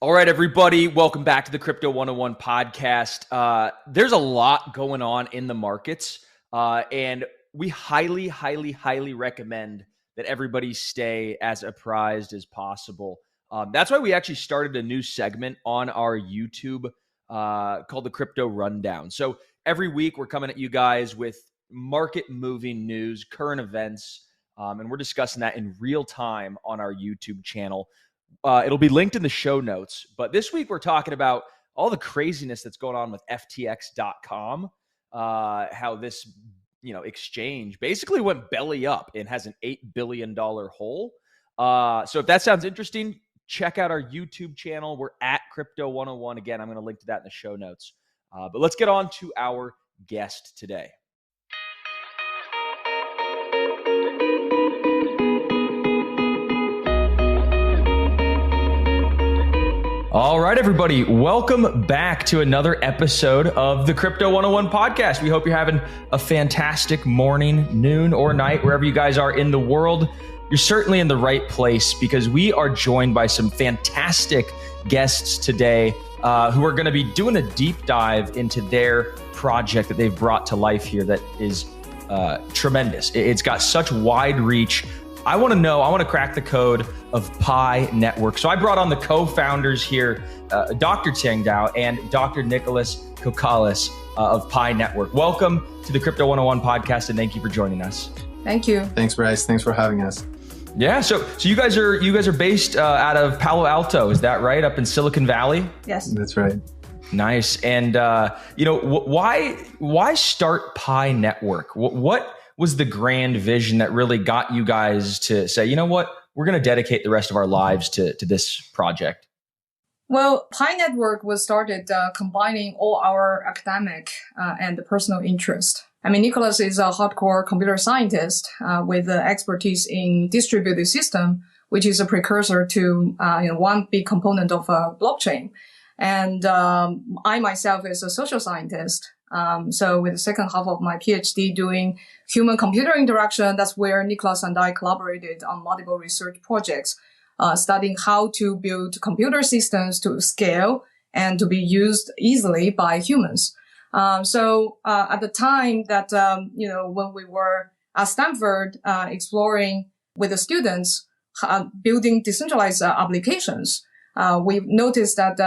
All right, everybody, welcome back to the Crypto101 podcast. There's a lot going on in the markets, and we highly recommend that everybody stay as apprised as possible. That's why we actually started a new segment on our YouTube called the Crypto Rundown. So every week we're coming at you guys with market-moving news, current events, and we're discussing that in real time on our YouTube channel. It'll be linked in the show notes. But this week we're talking about all the craziness that's going on with FTX.com, how this exchange basically went belly up and has an $8 billion hole. So if that sounds interesting, check out our YouTube channel. We're at Crypto101. Again, I'm going to link to that in the show notes. But let's get on to our guest today. All right, everybody, welcome back to another episode of the Crypto101 podcast. We hope you're having a fantastic morning, noon, or night, wherever you guys are in the world. You're certainly in the right place because we are joined by some fantastic guests today who are going to be doing a deep dive into their project that they've brought to life here that is tremendous. It's got such wide reach. I want to crack the code of Pi Network. So I brought on the co-founders here, Dr. Tieng Dao and Dr. Nicholas Kokkalis of Pi Network. Welcome to the Crypto101 podcast, and thank you for joining us. Thank you. Thanks, Bryce. Thanks for having us. Yeah, so you guys are based out of Palo Alto, is that right? Up in Silicon Valley? Yes, that's right. Nice. And why start Pi Network? What was the grand vision that really got you guys to say, you know what, we're going to dedicate the rest of our lives to this project? Well, Pi Network was started combining all our academic and personal interest. I mean, Nicholas is a hardcore computer scientist with expertise in distributed system, which is a precursor to one big component of blockchain. And I myself is a social scientist. So with the second half of my PhD doing human-computer interaction, that's where Nicholas and I collaborated on multiple research projects, studying how to build computer systems to scale and to be used easily by humans. So at the time that, when we were at Stanford exploring with the students, building decentralized applications, we've noticed that,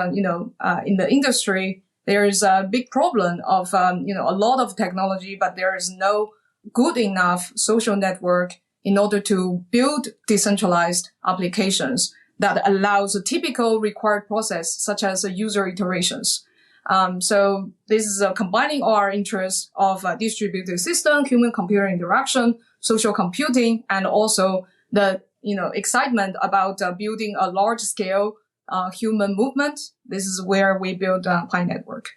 in the industry, there is a big problem of, a lot of technology, but there is no good enough social network in order to build decentralized applications that allows a typical required process, such as user iterations. So this is combining our interests of distributed system, human-computer interaction, social computing, and also the, excitement about building a large-scale human movement. This is where we build Pi Network.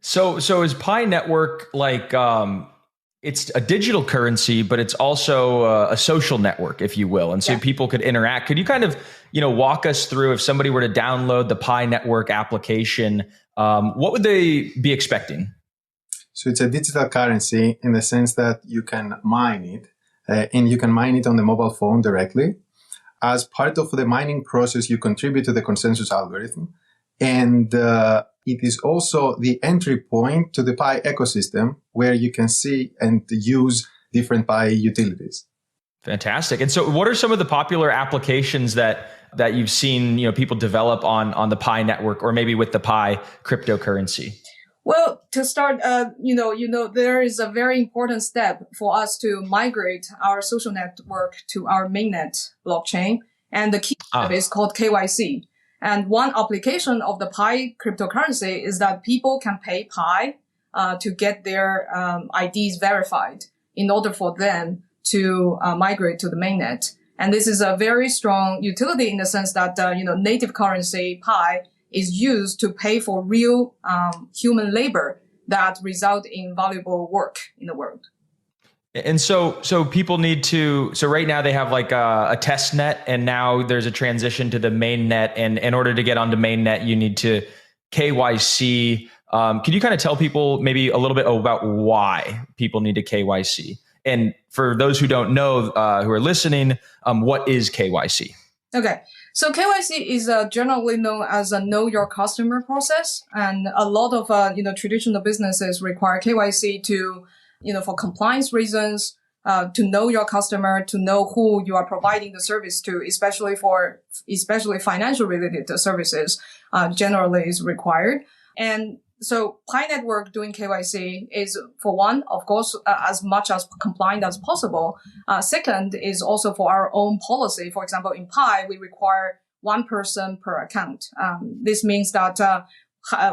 So is Pi Network like it's a digital currency, but it's also a social network, if you will, and so people could interact. Could you kind of walk us through if somebody were to download the Pi Network application, what would they be expecting? So it's a digital currency in the sense that you can mine it, and you can mine it on the mobile phone directly. As part of the mining process, you contribute to the consensus algorithm. And it is also the entry point to the Pi ecosystem where you can see and use different Pi utilities. Fantastic. And so what are some of the popular applications that you've seen people develop on the Pi Network or maybe with the Pi cryptocurrency? Well, to start, there is a very important step for us to migrate our social network to our mainnet blockchain. And the key step is called KYC. And one application of the Pi cryptocurrency is that people can pay Pi to get their IDs verified in order for them to migrate to the mainnet. And this is a very strong utility in the sense that, native currency Pi is used to pay for real human labor that result in valuable work in the world. And so people need to, so right now they have like a test net and now there's a transition to the main net. And in order to get onto main net, you need to KYC. Can you kind of tell people maybe a little bit about why people need to KYC? And for those who don't know, who are listening, what is KYC? Okay. So KYC is generally known as a know your customer process, and a lot of traditional businesses require KYC to for compliance reasons, to know your customer, to know who you are providing the service to, especially financial related services, generally is required. And so Pi Network doing KYC is, for one, of course, as much as compliant as possible. Second is also for our own policy. For example, in Pi, we require one person per account. This means that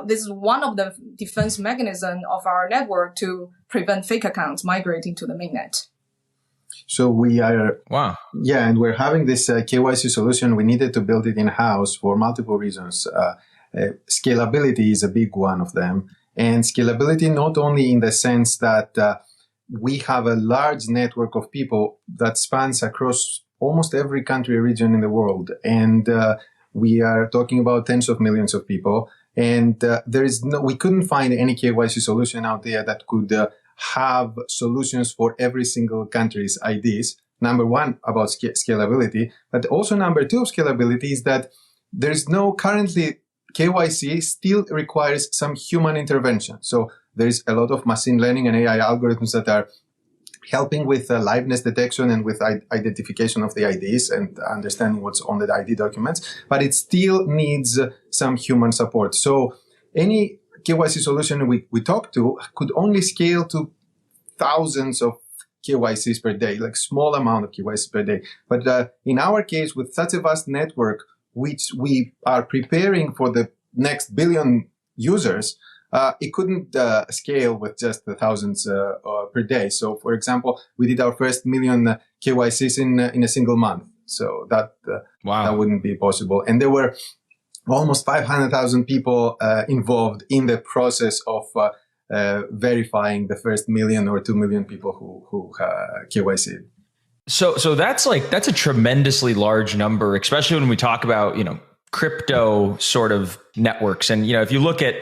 this is one of the defense mechanisms of our network to prevent fake accounts migrating to the mainnet. So we are, wow. Yeah, and we're having this KYC solution. We needed to build it in-house for multiple reasons. Scalability is a big one of them. And scalability not only in the sense that we have a large network of people that spans across almost every country or region in the world. And we are talking about tens of millions of people. And we couldn't find any KYC solution out there that could have solutions for every single country's IDs. Number one, about scalability. But also number two of scalability is that there's no currently KYC still requires some human intervention. So there's a lot of machine learning and AI algorithms that are helping with liveness detection and with identification of the IDs and understanding what's on the ID documents, but it still needs some human support. So any KYC solution we talk to could only scale to thousands of KYCs per day, like small amount of KYC per day. But in our case, with such a vast network, which we are preparing for the next billion users, it couldn't scale with just the thousands per day. So, for example, we did our first million KYCs in a single month. So that wouldn't be possible. And there were almost 500,000 people involved in the process of verifying the first million or 2 million people who KYC'd. So that's a tremendously large number, especially when we talk about, crypto sort of networks. And, if you look at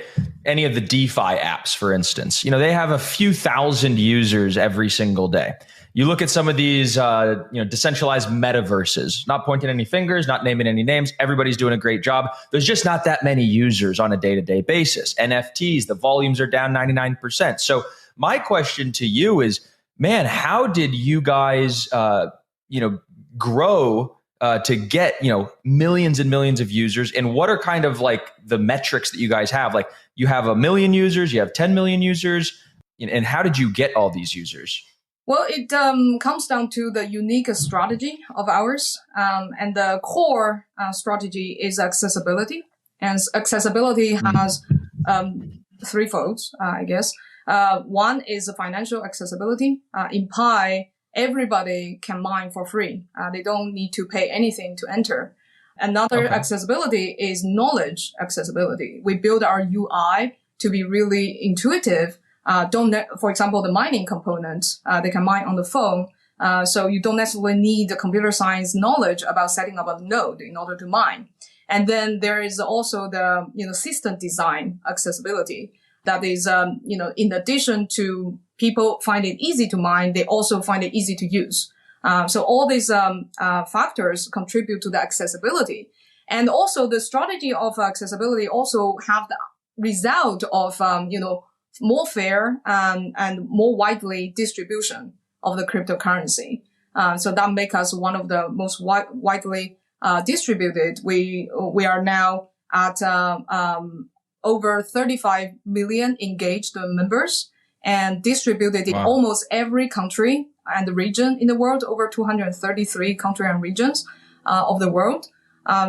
any of the DeFi apps, for instance, they have a few thousand users every single day. You look at some of these, decentralized metaverses, not pointing any fingers, not naming any names. Everybody's doing a great job. There's just not that many users on a day-to-day basis. NFTs, the volumes are down 99%. So my question to you is, man, how did you guys, grow to get, millions and millions of users? And what are kind of like the metrics that you guys have? Like you have 1 million users, you have 10 million users, and how did you get all these users? Well, it comes down to the unique strategy of ours. And the core strategy is accessibility. And accessibility has threefold, I guess. One is financial accessibility. In Pi, everybody can mine for free. They don't need to pay anything to enter. Another accessibility is knowledge accessibility. We build our UI to be really intuitive. For example, the mining component, they can mine on the phone. So you don't necessarily need the computer science knowledge about setting up a node in order to mine. And then there is also the, system design accessibility. That is, in addition to people find it easy to mine, they also find it easy to use. So all these factors contribute to the accessibility. And also the strategy of accessibility also have the result of, more fair and more widely distribution of the cryptocurrency. So that makes us one of the most widely distributed. We are now at over 35 million engaged members and distributed in almost every country and region in the world, over 233 countries and regions of the world.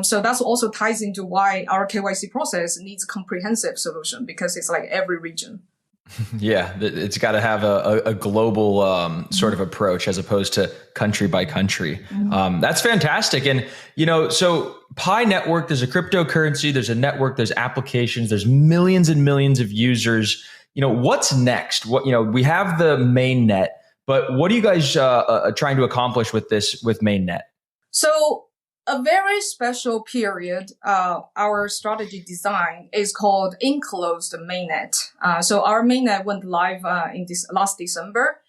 So that's also ties into why our KYC process needs a comprehensive solution, because it's like every region. Yeah, it's got to have a global sort of approach as opposed to country by country. That's fantastic. And, so Pi Network, there's a cryptocurrency, there's a network, there's applications, there's millions and millions of users. What's next? We have the mainnet, but what are you guys trying to accomplish with mainnet? So a very special period, our strategy design is called enclosed mainnet. So our mainnet went live in last December.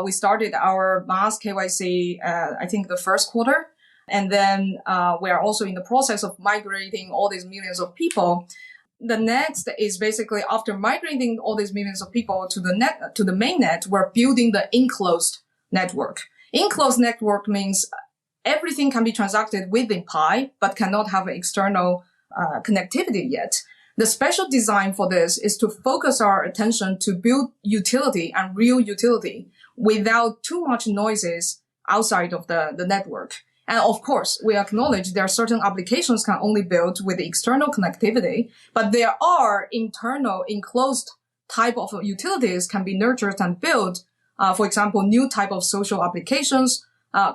We started our mass KYC, I think the first quarter. And then we are also in the process of migrating all these millions of people. The next is basically after migrating all these millions of people to the mainnet, we're building the enclosed network. Enclosed network means everything can be transacted within Pi, but cannot have external connectivity yet. The special design for this is to focus our attention to build utility and real utility without too much noises outside of the network. And of course, we acknowledge there are certain applications can only build with external connectivity, but there are internal enclosed type of utilities can be nurtured and built. For example, new type of social applications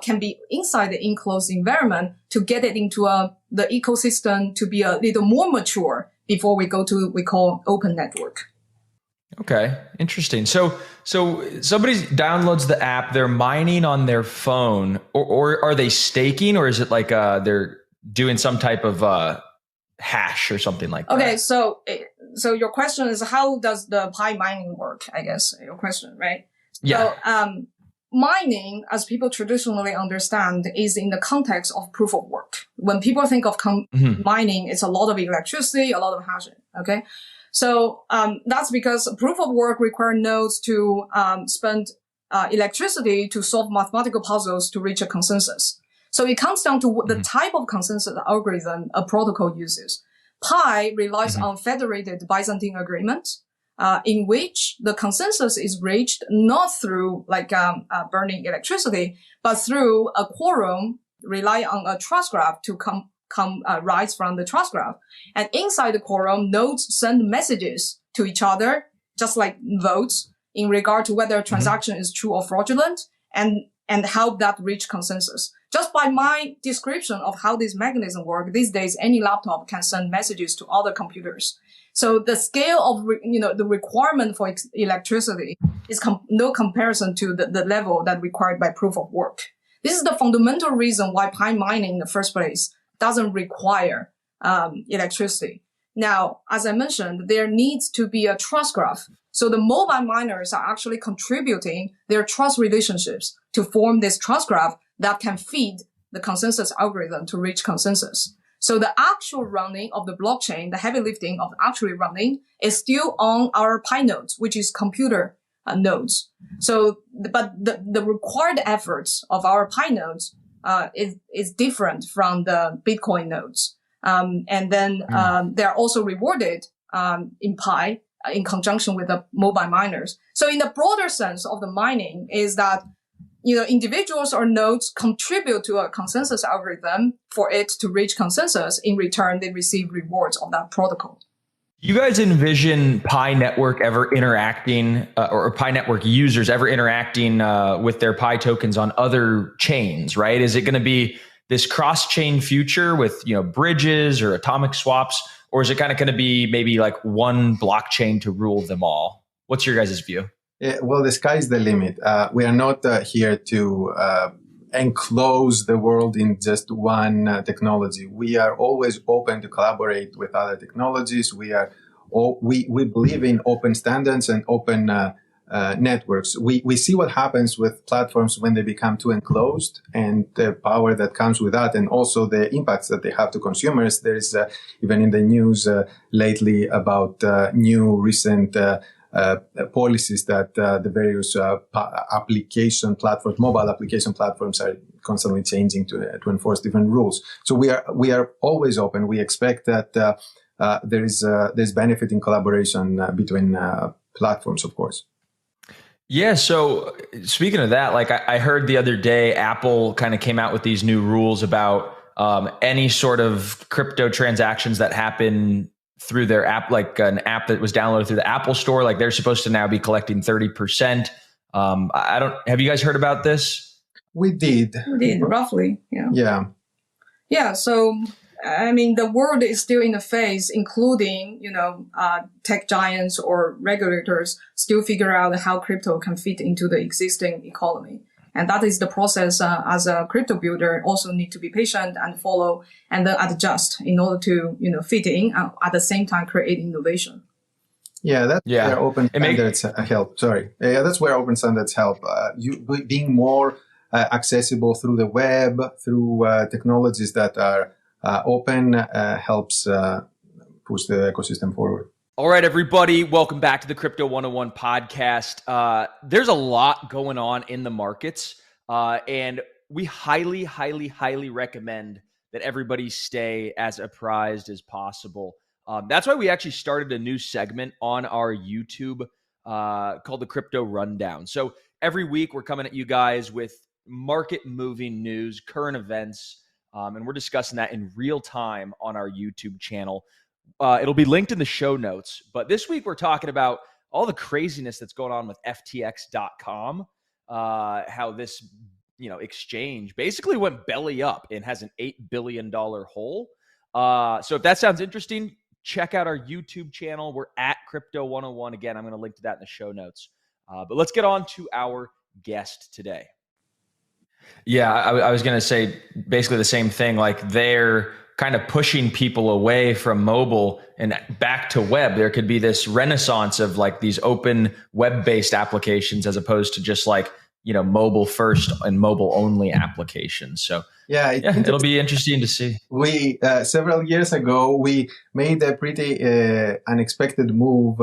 can be inside the enclosed environment to get it into the ecosystem to be a little more mature before we go to we call open network. Okay, interesting. So somebody downloads the app, they're mining on their phone, or are they staking, or is it like they're doing some type of hash or something like that? Okay, so your question is how does the Pi mining work? I guess your question, right? Yeah. So mining, as people traditionally understand, is in the context of proof of work. When people think of mining, it's a lot of electricity, a lot of hashing. Okay. So, that's because proof of work require nodes to, spend, electricity to solve mathematical puzzles to reach a consensus. So it comes down to the type of consensus algorithm a protocol uses. Pi relies on federated Byzantine agreement, in which the consensus is reached not through like, burning electricity, but through a quorum rely on a trust graph to rise from the trust graph. And inside the quorum, nodes send messages to each other, just like votes, in regard to whether a transaction is true or fraudulent, and help that reach consensus. Just by my description of how this mechanism works, these days, any laptop can send messages to other computers. So the scale of, the requirement for electricity is no comparison to the level that required by proof of work. This is the fundamental reason why Pi mining in the first place doesn't require electricity. Now, as I mentioned, there needs to be a trust graph. So the mobile miners are actually contributing their trust relationships to form this trust graph that can feed the consensus algorithm to reach consensus. So the actual running of the blockchain, the heavy lifting of actually running, is still on our Pi nodes, which is computer nodes. So, but the required efforts of our Pi nodes is different from the Bitcoin nodes. And then they're also rewarded in Pi in conjunction with the mobile miners. So in the broader sense of the mining is that individuals or nodes contribute to a consensus algorithm for it to reach consensus. In return, they receive rewards of that protocol. You guys envision Pi Network ever interacting, or Pi Network users ever interacting with their Pi tokens on other chains, right? Is it going to be this cross-chain future with bridges or atomic swaps, or is it kind of going to be maybe like one blockchain to rule them all? What's your guys' view? Yeah, well, the sky is the limit. We are not here to enclose the world in just one technology. We are always open to collaborate with other technologies. We believe in open standards and open networks. We see what happens with platforms when they become too enclosed, and the power that comes with that, and also the impacts that they have to consumers. There is even in the news lately about new recent policies that the various mobile application platforms are constantly changing to enforce different rules. So we are always open. We expect that there's benefit in collaboration between platforms, of course. Yeah. So speaking of that, like I heard the other day, Apple kind of came out with these new rules about any sort of crypto transactions that happen through their app, like an app that was downloaded through the Apple Store, like they're supposed to now be collecting 30%. Have you guys heard about this? We did roughly. Yeah. So, I mean, the world is still in a phase, including, tech giants or regulators still figure out how crypto can fit into the existing economy. And that is the process as a crypto builder also need to be patient and follow and then adjust in order to, fit in at the same time create innovation. Yeah, that's where open standards help. Sorry. Yeah, that's where open standards help. You being more accessible through the web, through technologies that are open, helps push the ecosystem forward. All right, everybody, welcome back to the Crypto101 podcast. There's a lot going on in the markets, and we highly, highly, highly recommend that everybody stay as apprised as possible. That's why we actually started a new segment on our YouTube called the Crypto Rundown. So every week we're coming at you guys with market-moving news, current events, and we're discussing that in real time on our YouTube channel. It'll be linked in the show notes. But this week we're talking about all the craziness that's going on with FTX.com, how this exchange basically went belly up and has an $8 billion hole. So if that sounds interesting, check out our YouTube channel. We're at Crypto101. Again, I'm going to link to that in the show notes. But let's get on to our guest today. Yeah, I was going to say basically the same thing. Like they're kind of pushing people away from mobile and back to web. There could be this renaissance of like these open web-based applications as opposed to just like, mobile first and mobile only applications. So it'll be interesting to see. We, several years ago, we made a pretty unexpected move.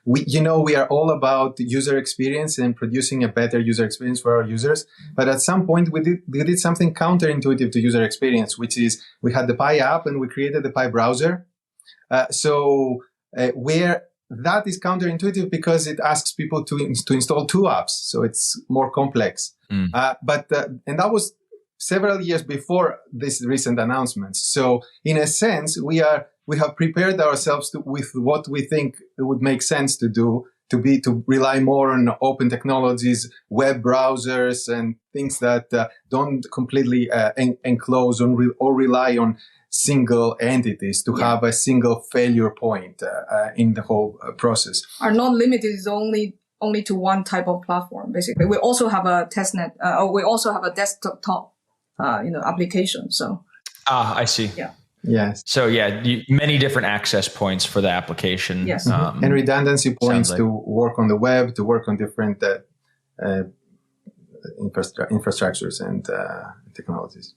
We are all about user experience and producing a better user experience for our users. But at some point we did something counterintuitive to user experience, which is we had the Pi app and we created the Pi browser. Where that is counterintuitive because it asks people to install two apps. So it's more complex. And that was several years before this recent announcements. So in a sense, we have prepared ourselves with what we think it would make sense to do, to rely more on open technologies, web browsers, and things that don't completely enclose or rely on single entities to have a single failure point in the whole process. Are not limited is only to one type of platform. Basically, we also have a testnet. We also have a desktop, application. So. I see. Yeah. Yes. So many different access points for the application. Yes. And redundancy points to work on the web, to work on different infrastructures and technologies.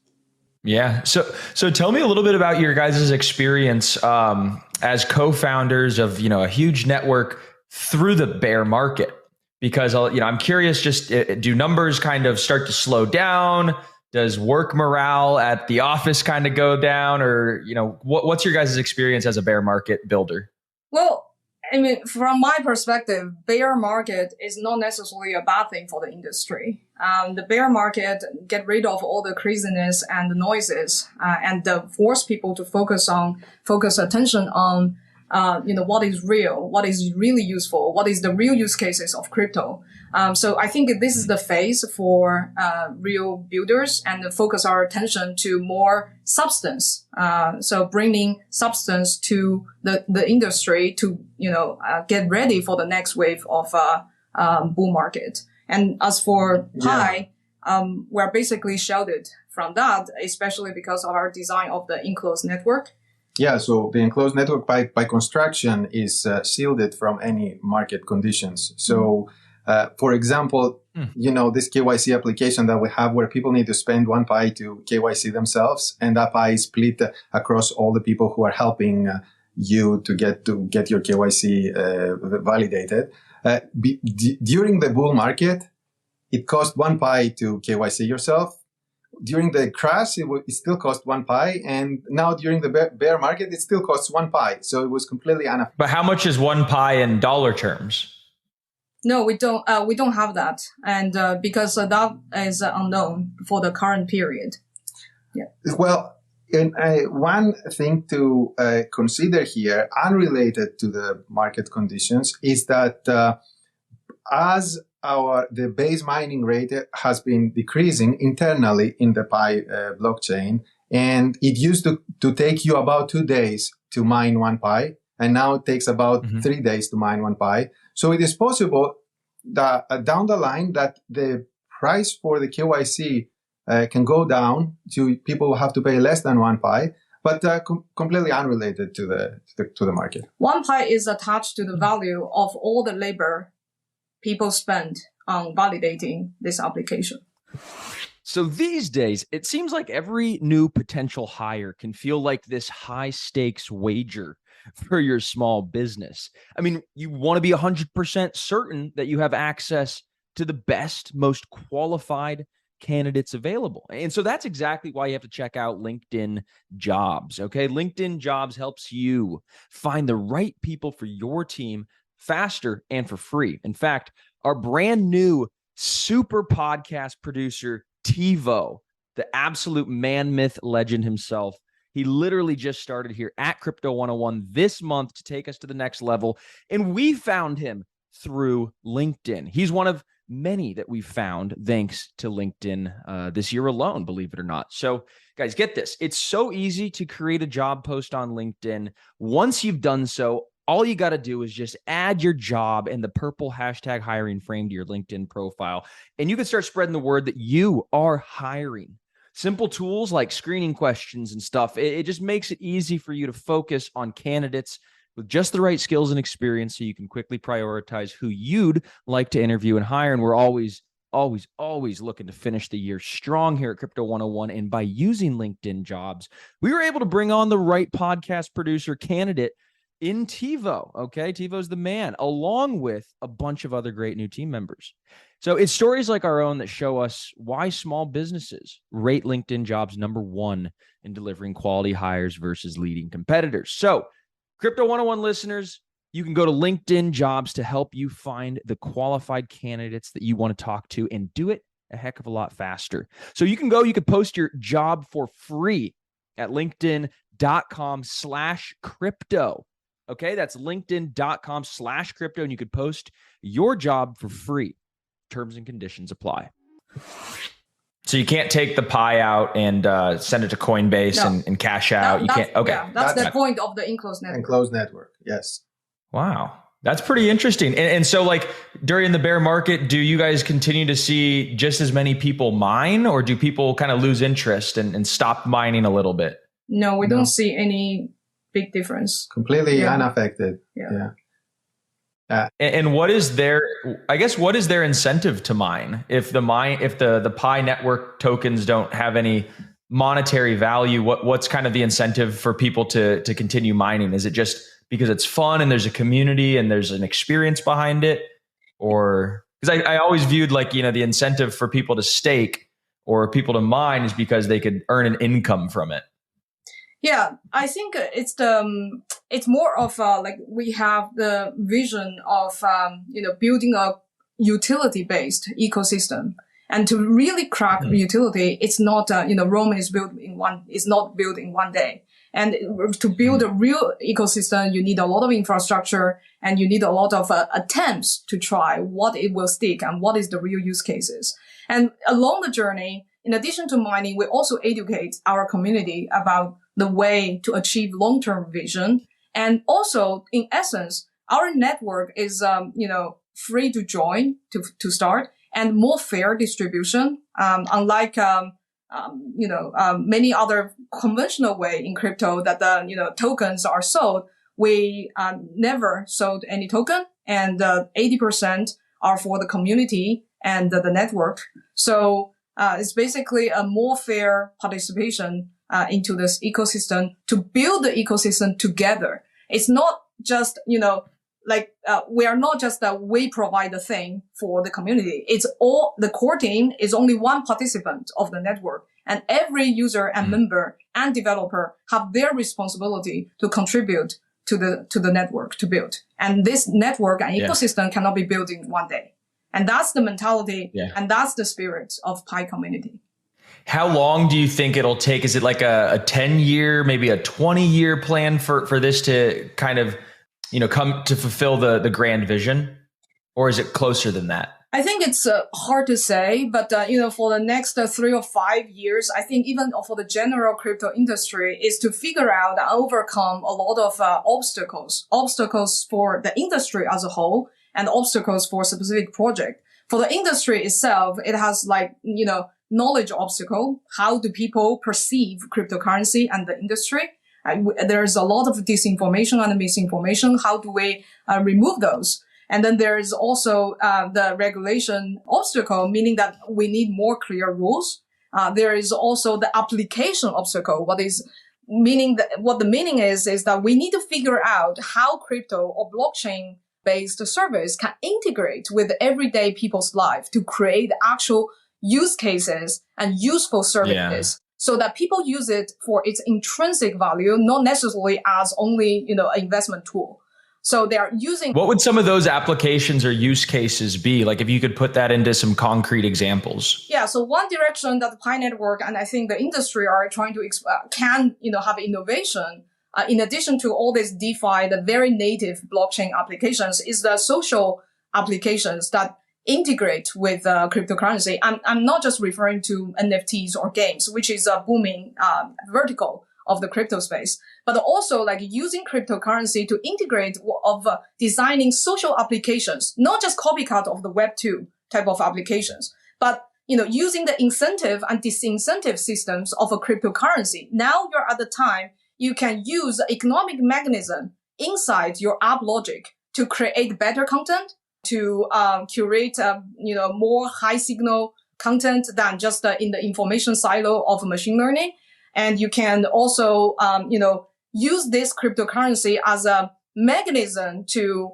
Yeah. So tell me a little bit about your guys' experience as co-founders of, a huge network through the bear market, because, I'm curious, just do numbers kind of start to slow down? Does work morale at the office kind of go down, or, what's your guys' experience as a bear market builder? Well, from my perspective, bear market is not necessarily a bad thing for the industry. The bear market get rid of all the craziness and the noises, and force people to focus attention on, what is real, what is really useful, what is the real use cases of crypto. So I think this is the phase for real builders, and focus our attention to more substance. So bringing substance to the industry to get ready for the next wave of bull market. And as for Pi, we're basically shielded from that, especially because of our design of the enclosed network. Yeah, so the enclosed network by construction is shielded from any market conditions. So, for example, this KYC application that we have where people need to spend 1 Pi to KYC themselves, and that Pi is split across all the people who are helping you to get your KYC validated. During the bull market, it cost 1 Pi to KYC yourself. During the crash, it still cost 1 Pi, and now during the bear market, it still costs 1 Pi. So it was completely unaffected. But how much is 1 Pi in dollar terms? No, we don't. We don't have that, and because that is unknown for the current period. Yeah. Well, and one thing to consider here, unrelated to the market conditions, is that as the base mining rate has been decreasing internally in the Pi blockchain, and it used to take you about 2 days to mine 1 Pi, and now it takes about 3 days to mine 1 Pi. So it is possible that down the line that the price for the KYC can go down to people who have to pay less than 1 Pi, but completely unrelated to the market. 1 Pi is attached to the value of all the labor people spend on validating this application. So these days, it seems like every new potential hire can feel like this high stakes wager for your small business. I mean, you want to be 100% certain that you have access to the best, most qualified candidates available. And so that's exactly why you have to check out LinkedIn Jobs. Okay. LinkedIn Jobs helps you find the right people for your team faster and for free. In fact, our brand new super podcast producer, TiVo, the absolute man, myth, legend himself. He literally just started here at Crypto101 this month to take us to the next level. And we found him through LinkedIn. He's one of many that we've found thanks to LinkedIn this year alone, believe it or not. So guys, get this. It's so easy to create a job post on LinkedIn. Once you've done so, all you got to do is just add your job and the purple hashtag hiring frame to your LinkedIn profile, and you can start spreading the word that you are hiring. Simple tools like screening questions and stuff, it just makes it easy for you to focus on candidates with just the right skills and experience so you can quickly prioritize who you'd like to interview and hire. And we're always looking to finish the year strong here at Crypto 101. And by using LinkedIn Jobs, we were able to bring on the right podcast producer candidate in TiVo. Okay. TiVo's the man, along with a bunch of other great new team members. So it's stories like our own that show us why small businesses rate LinkedIn Jobs #1 in delivering quality hires versus leading competitors. So Crypto 101 listeners, you can go to LinkedIn Jobs to help you find the qualified candidates that you want to talk to and do it a heck of a lot faster. So you can post your job for free at linkedin.com/crypto. Okay, that's linkedin.com/crypto, and you could post your job for free. Terms and conditions apply. So you can't take the pie out and send it to Coinbase and cash out. You can't. Okay, yeah, that's the point of the enclosed network. Enclosed network, yes. Wow, that's pretty interesting. And so, like during the bear market, do you guys continue to see just as many people mine, or do people kind of lose interest and stop mining a little bit? No, we don't see any big difference. Completely unaffected. Yeah. And what is their incentive to mine? If the Pi network tokens don't have any monetary value, what's kind of the incentive for people to continue mining? Is it just because it's fun and there's a community and there's an experience behind it? Or because I always viewed the incentive for people to stake or people to mine is because they could earn an income from it. Yeah, I think it's more of we have the vision of building a utility-based ecosystem, and to really crack utility, it's not Rome is not built in one day. And to build a real ecosystem, you need a lot of infrastructure and you need a lot of attempts to try what it will stick and what is the real use cases. And along the journey, in addition to mining, we also educate our community about the way to achieve long-term vision. And also, in essence, our network is, free to join, to start, and more fair distribution. Unlike, many other conventional way in crypto that tokens are sold, we never sold any token, and 80% are for the community and the network. So it's basically a more fair participation into this ecosystem to build the ecosystem together. It's not just, we are not just that we provide the thing for the community. It's all the core team is only one participant of the network, and every user and member and developer have their responsibility to contribute to the network to build. And this network and ecosystem cannot be built in one day. And that's the mentality and that's the spirit of Pi community. How long do you think it'll take? Is it like a 10-year, maybe a 20-year plan for this to kind of, come to fulfill the grand vision? Or is it closer than that? I think it's hard to say, but, for the next 3 or 5 years, I think even for the general crypto industry is to figure out and overcome a lot of obstacles for the industry as a whole and obstacles for a specific project. For the industry itself, it has knowledge obstacle. How do people perceive cryptocurrency and the industry? There's a lot of disinformation and misinformation. How do we remove those? And then there is also the regulation obstacle, meaning that we need more clear rules. There is also the application obstacle. What the meaning is that we need to figure out how crypto or blockchain based service can integrate with everyday people's life to create actual use cases and useful services so that people use it for its intrinsic value, not necessarily as only, an investment tool. So they are using. What would some of those applications or use cases be? Like if you could put that into some concrete examples. Yeah. So one direction that the Pi Network and I think the industry are trying to have innovation. In addition to all this DeFi, the very native blockchain applications is the social applications that integrate with cryptocurrency. I'm not just referring to NFTs or games, which is a booming vertical of the crypto space, but also like using cryptocurrency to integrate of designing social applications, not just copycat of the Web2 type of applications, but using the incentive and disincentive systems of a cryptocurrency. Now you're at the time you can use the economic mechanism inside your app logic to create better content, to curate more high signal content than just in the information silo of machine learning. And you can also, use this cryptocurrency as a mechanism to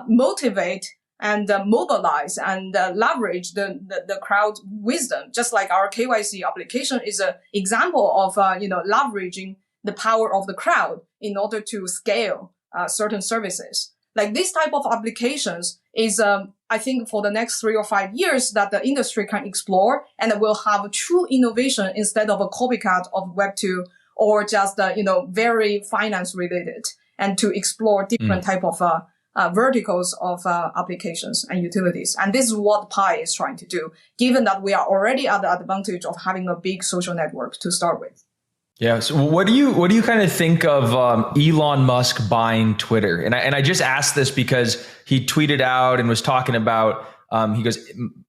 motivate and mobilize and leverage the crowd wisdom. Just like our KYC application is an example of, leveraging the power of the crowd in order to scale certain services. Like this type of applications is, I think, for the next 3 or 5 years that the industry can explore and will have true innovation instead of a copycat of Web2 or just, very finance related, and to explore different type of verticals of applications and utilities. And this is what Pi is trying to do, given that we are already at the advantage of having a big social network to start with. Yeah. So what do you kind of think of Elon Musk buying Twitter? And I just asked this because he tweeted out and was talking about, he goes,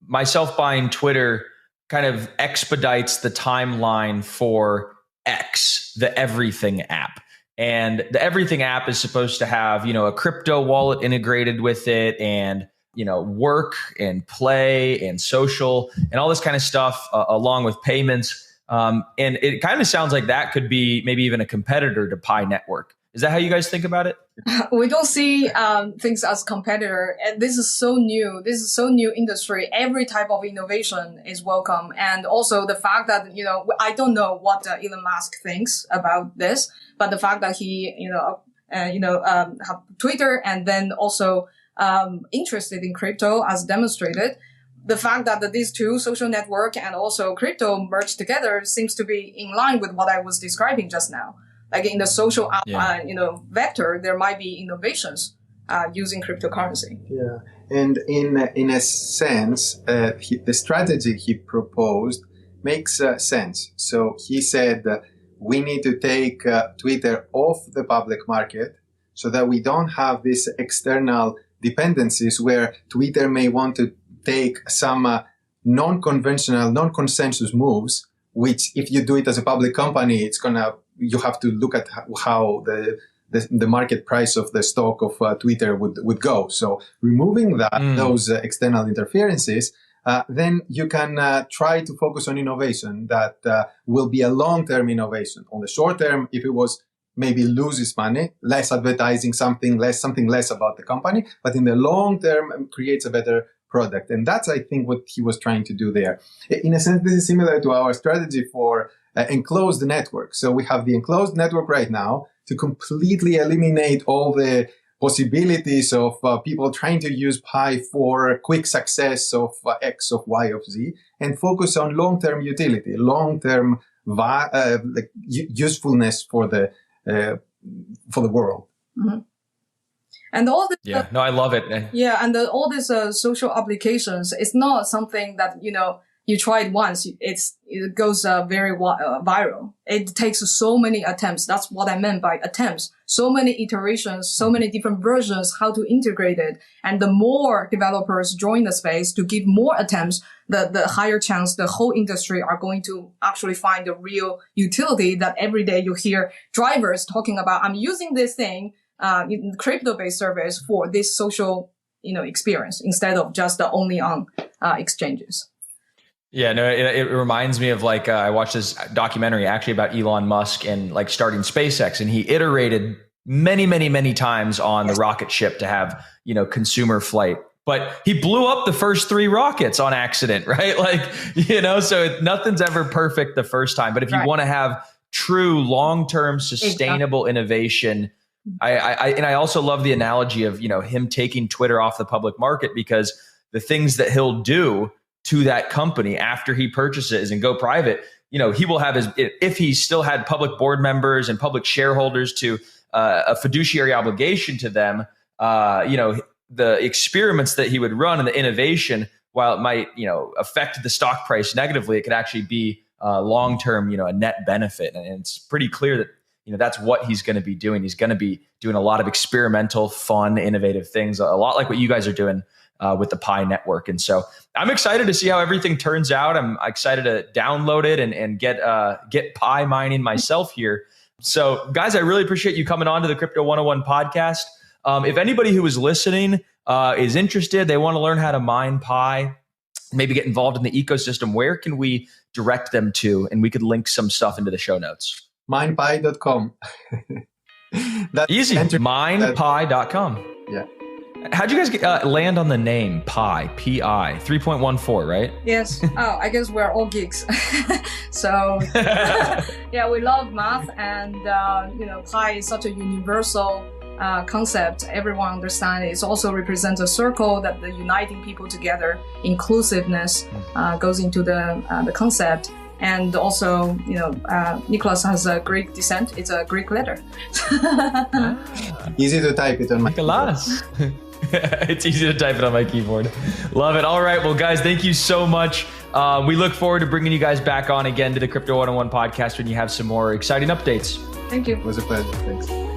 myself buying Twitter kind of expedites the timeline for X, the Everything app. And the Everything app is supposed to have, a crypto wallet integrated with it and, work and play and social and all this kind of stuff along with payments. And it kind of sounds like that could be maybe even a competitor to Pi Network. Is that how you guys think about it? We don't see things as competitor. And this is so new. This is so new industry. Every type of innovation is welcome. And also the fact that, I don't know what Elon Musk thinks about this, but the fact that he, have Twitter and then also interested in crypto as demonstrated. The fact that these two, social network and also crypto, merged together seems to be in line with what I was describing just now. Like in the social app, vector, there might be innovations using cryptocurrency. Yeah, and in a sense, the strategy he proposed makes sense. So he said we need to take Twitter off the public market so that we don't have these external dependencies where Twitter may want to take some non-conventional, non-consensus moves, which if you do it as a public company, you have to look at how the market price of the stock of Twitter would go. So removing those external interferences, then you can try to focus on innovation that will be a long-term innovation. On the short term, if it was maybe loses money, less advertising, something less about the company, but in the long term creates a better product. And that's, I think, what he was trying to do there. In a sense, this is similar to our strategy for enclosed network. So we have the enclosed network right now to completely eliminate all the possibilities of people trying to use Pi for quick success of X, of Y, of Z, and focus on long-term utility, long-term usefulness for the world. Mm-hmm. And all this, I love it. Yeah, and all these social applications, it's not something that you try it once, it goes very viral. It takes so many attempts. That's what I meant by attempts. So many iterations, so many different versions, how to integrate it. And the more developers join the space to give more attempts, the higher chance the whole industry are going to actually find the real utility that every day you hear drivers talking about, I'm using this thing, crypto-based service for this social, experience instead of just only on exchanges. Yeah, no, it reminds me of like, I watched this documentary actually about Elon Musk and like starting SpaceX, and he iterated many times on the rocket ship to have, consumer flight. But he blew up the first 3 rockets on accident, right? Like, so nothing's ever perfect the first time. But if you want to have true long-term sustainable innovation, I also love the analogy of, him taking Twitter off the public market, because the things that he'll do to that company after he purchases and go private, he will have if he still had public board members and public shareholders to a fiduciary obligation to them, the experiments that he would run and the innovation, while it might, affect the stock price negatively, it could actually be long-term, a net benefit. And it's pretty clear that, that's what he's going to be doing. He's going to be doing a lot of experimental, fun, innovative things, a lot like what you guys are doing with the Pi network. And so I'm excited to see how everything turns out. I'm excited to download it and get Pi mining myself here. So guys, I really appreciate you coming on to the Crypto 101 podcast. If anybody who is listening is interested, they want to learn how to mine Pi, maybe get involved in the ecosystem, where can we direct them to? And we could link some stuff into the show notes. Minepi.com. Easy. Minepi.com. Yeah. How'd you guys land on the name Pi? P-I 3.14, right? Yes. Oh, I guess we're all geeks. So yeah, we love math, and Pi is such a universal concept. Everyone understands. It also represents a circle that the uniting people together. Inclusiveness goes into the concept. And also, Nicholas has a Greek descent. It's a Greek letter. Easy to type it on my keyboard. It's easy to type it on my keyboard. Love it. All right. Well, guys, thank you so much. We look forward to bringing you guys back on again to the Crypto 101 podcast when you have some more exciting updates. Thank you. It was a pleasure. Thanks.